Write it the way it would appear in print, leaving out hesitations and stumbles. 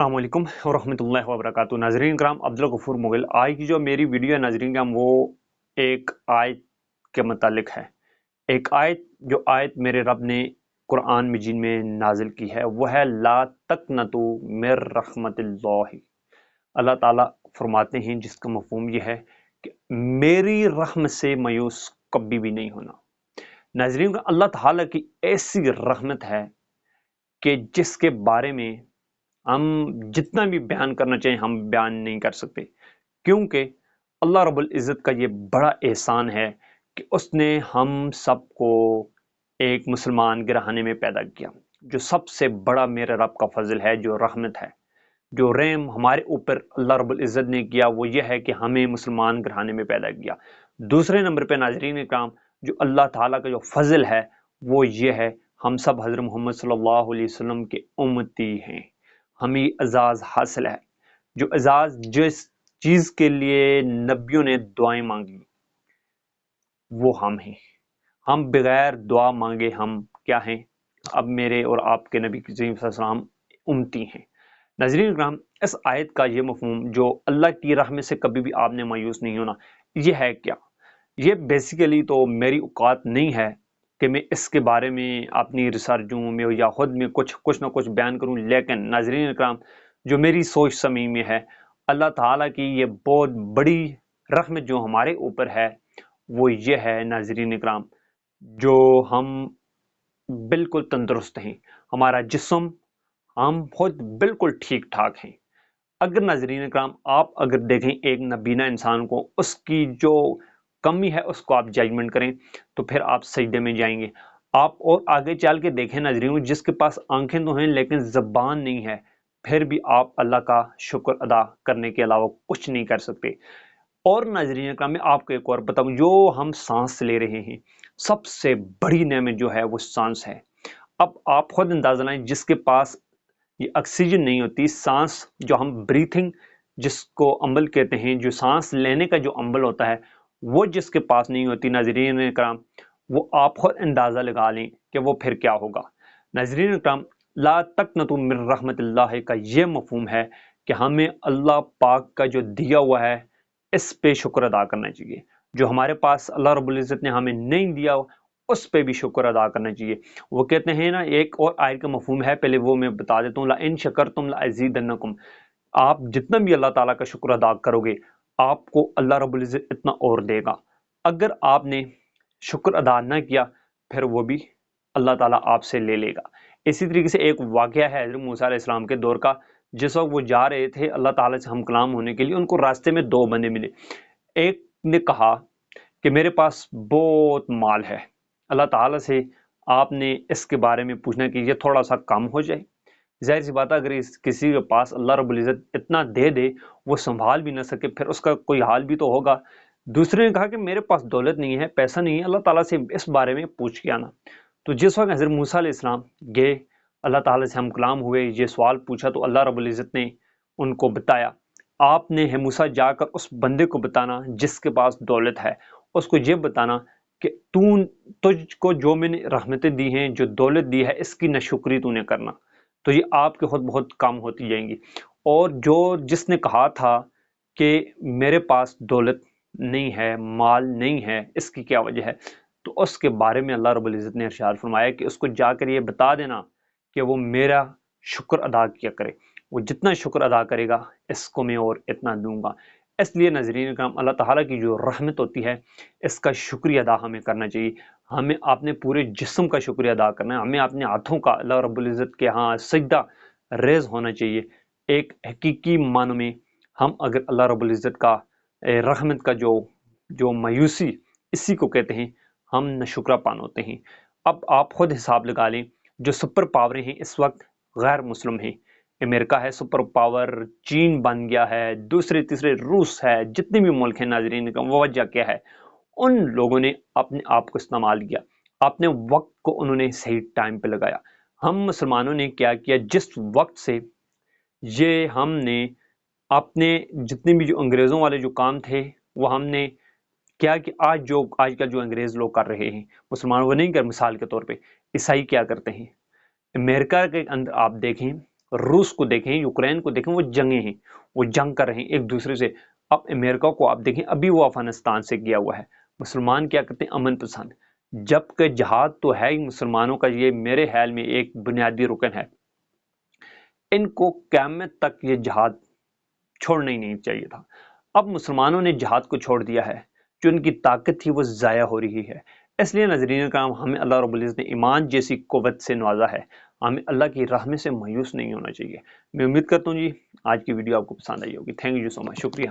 अस्सलामुअलैकुम वरहमतुल्लाहि वबरकातुहू। नाजरीन कराम, अब्दुल गफूर मुगल। आज की जो मेरी वीडियो है नाजरीन कराम, वो एक आयत के मुतालिक है। एक आयत जो आयत मेरे रब ने कुरान मजीद में नाजिल की है वो है ला तकनतु मिर रहमतिल्लाहि। अल्लाह ताला फरमाते हैं जिसका मफहूम ये है कि मेरी रहमत से मायूस कभी भी नहीं होना। नाजरीन, अल्लाह ताला की ऐसी रहमत है कि जिसके बारे में हम जितना भी बयान करना चाहें हम बयान नहीं कर सकते, क्योंकि अल्लाह रब्बुल इज़्ज़त का ये बड़ा एहसान है कि उसने हम सबको एक मुसलमान घराने में पैदा किया। जो सबसे बड़ा मेरे रब का फजल है, जो रहमत है, जो रहम हमारे ऊपर अल्लाह रब्बुल इज़्ज़त ने किया, वो ये है कि हमें मुसलमान घराने में पैदा किया। दूसरे नंबर पे नाज़रीन इकराम, जो अल्लाह ताला का जो फजल है वो ये है, हम सब हज़रत मोहम्मद सल्लल्लाहु अलैहि वसल्लम के उम्मती हैं। हमें एजाज़ हासिल है, जो एजाज़ जिस चीज़ के लिए नबियों ने दुआएं मांगी वो हम हैं। हम बगैर दुआ मांगे हम क्या हैं? अब मेरे और आपके नबी करीम सल्लल्लाहु अलैहि वसल्लम उम्मती हैं। नाज़रीन इकराम, इस आयत का ये मफहूम, जो अल्लाह की रहमत से कभी भी आपने मायूस नहीं होना, ये है क्या? ये बेसिकली तो मेरी औकात नहीं है कि मैं इसके बारे में अपनी रिसर्चूं में या खुद में कुछ ना कुछ बयान करूं, लेकिन नाज़रीन इकराम, जो मेरी सोच समझ में है, अल्लाह ताला की ये बहुत बड़ी रहमत जो हमारे ऊपर है वो ये है नाज़रीन इकराम, जो हम बिल्कुल तंदुरुस्त हैं। हमारा जिस्म, हम खुद बिल्कुल ठीक ठाक हैं। अगर नाज़रीन इकराम आप अगर देखें एक नबीना इंसान को, उसकी जो कमी है उसको आप जजमेंट करें तो फिर आप सजदे में जाएंगे। आप और आगे चल के देखें नाज़रीन, जिसके पास आंखें तो हैं लेकिन ज़बान नहीं है, फिर भी आप अल्लाह का शुक्र अदा करने के अलावा कुछ नहीं कर सकते। और नाज़रीन इकराम, मैं आपको एक और बताऊं, जो हम सांस ले रहे हैं, सबसे बड़ी नेमत जो है वो सांस है। अब आप खुद अंदाजा लगाएं, जिसके पास ये ऑक्सीजन नहीं होती, सांस जो हम ब्रीथिंग जिसको अम्बल कहते हैं, जो सांस लेने का जो अम्बल होता है, वो जिसके पास नहीं होती नाज़रीन कराम, वो आप खुद अंदाज़ा लगा लें कि वो फिर क्या होगा। नाज़रीन कराम, ला तक़नतु मिन रहमतिल्लाह का ये मफहूम है कि हमें अल्लाह पाक का जो दिया हुआ है इस पे शुक्र अदा करना चाहिए। जो हमारे पास अल्लाह रब्बुल इज़्ज़त ने हमें नहीं दिया उस पे भी शुक्र अदा करना चाहिए। वो कहते हैं ना, एक और आयत का मफहूम है, पहले वो मैं बता देता हूँ, ला इन शकरतुम ला अज़ीदन्नकुम। आप जितना भी अल्लाह ताला का शुक्र अदा करोगे, आपको अल्लाह रब्बुल इज़्ज़त इतना और देगा। अगर आपने शुक्र अदा न किया, फिर वो भी अल्लाह ताला आपसे ले लेगा। इसी तरीके से एक वाक़या है हज़रत मूसा अलैहिस्सलाम के दौर का। जिस वक्त वो जा रहे थे अल्लाह ताला से हम कलाम होने के लिए, उनको रास्ते में दो बंदे मिले। एक ने कहा कि मेरे पास बहुत माल है, अल्लाह ताला से आपने इसके बारे में पूछना कि ये थोड़ा सा कम हो जाए। जाहिर सी बात है, अगर किसी के पास अल्लाह रब्बुल इज़्ज़त इतना दे दे, वो संभाल भी ना सके, फिर उसका कोई हाल भी तो होगा। दूसरे ने कहा कि मेरे पास दौलत नहीं है, पैसा नहीं है, अल्लाह ताला से इस बारे में पूछ के आना। तो जिस वक्त हज़रत मूसा अलैहिस्सलाम गए, अल्लाह ताला से हम कलाम हुए, ये सवाल पूछा, तो अल्लाह रब्बुल इज़्ज़त ने उनको बताया, आपने है मूसा जाकर उस बंदे को बताना जिसके पास दौलत है, उसको ये बताना कि तुझको जो मैंने रहमतें दी हैं, जो दौलत दी है, इसकी नाशुक्री तूने करना, तो ये आपके खुद बहुत कम होती जाएंगी। और जो जिसने कहा था कि मेरे पास दौलत नहीं है, माल नहीं है, इसकी क्या वजह है, तो उसके बारे में अल्लाह रब्बुल इज़्ज़त ने इरशाद फरमाया कि उसको जाकर ये बता देना कि वो मेरा शुक्र अदा किया करे। वो जितना शुक्र अदा करेगा, इसको मैं और इतना दूंगा। इसलिए नाज़रीन इकराम, अल्लाह ताला की जो रहमत होती है, इसका शुक्रिया अदा हमें करना चाहिए। हमें अपने पूरे जिस्म का शुक्रिया अदा करना है। हमें अपने हाथों का अल्लाह रब्बुल इज़्ज़त के यहाँ सजदा रेज़ होना चाहिए। एक हकीकी मानो में हम अगर अल्लाह रब्बुल इज़्ज़त का रहमत का जो जो मायूसी, इसी को कहते हैं हम नाशुक्रापान होते हैं। अब आप खुद हिसाब लगा लें, जो सुपर पावरें हैं इस वक्त गैर मुस्लिम हैं। अमेरिका है सुपर पावर, चीन बन गया है, दूसरे तीसरे रूस है, जितने भी मुल्क हैं नाज़रीन का, वजह क्या है? उन लोगों ने अपने आप को इस्तेमाल किया, अपने वक्त को उन्होंने सही टाइम पे लगाया। हम मुसलमानों ने क्या किया, जिस वक्त से ये हमने अपने जितने भी जो अंग्रेज़ों वाले जो काम थे, वो हमने क्या कि आजकल जो अंग्रेज़ लोग कर रहे हैं, मुसलमान वो नहीं कर। मिसाल के तौर पे ईसाई क्या करते हैं, अमेरिका के अंदर आप देखें, روس کو دیکھیں، یوکرین کو دیکھیں، وہ جنگیں ہیں، وہ جنگ کر رہے ہیں ایک دوسرے سے. اب امریکہ کو آپ دیکھیں، ابھی وہ افغانستان سے گیا ہوا ہے. مسلمان کیا کرتے ہیں؟ امن پسند. جبکہ جہاد تو ہے ہی مسلمانوں کا، یہ میرے خیال میں ایک بنیادی رکن ہے. ان کو قیامت تک یہ جہاد چھوڑنا ہی نہیں چاہیے تھا. اب مسلمانوں نے جہاد کو چھوڑ دیا ہے، جو ان کی طاقت تھی وہ ضائع ہو رہی ہے. اس لیے ناظرین کرام، ہمیں اللہ رب العزت نے ایمان جیسی قوت سے نوازا ہے، ہمیں اللہ کی راہ میں سے مایوس نہیں ہونا چاہیے. میں امید کرتا ہوں جی آج کی ویڈیو آپ کو پسند آئی ہوگی. تھینک یو سو مچ، شکریہ.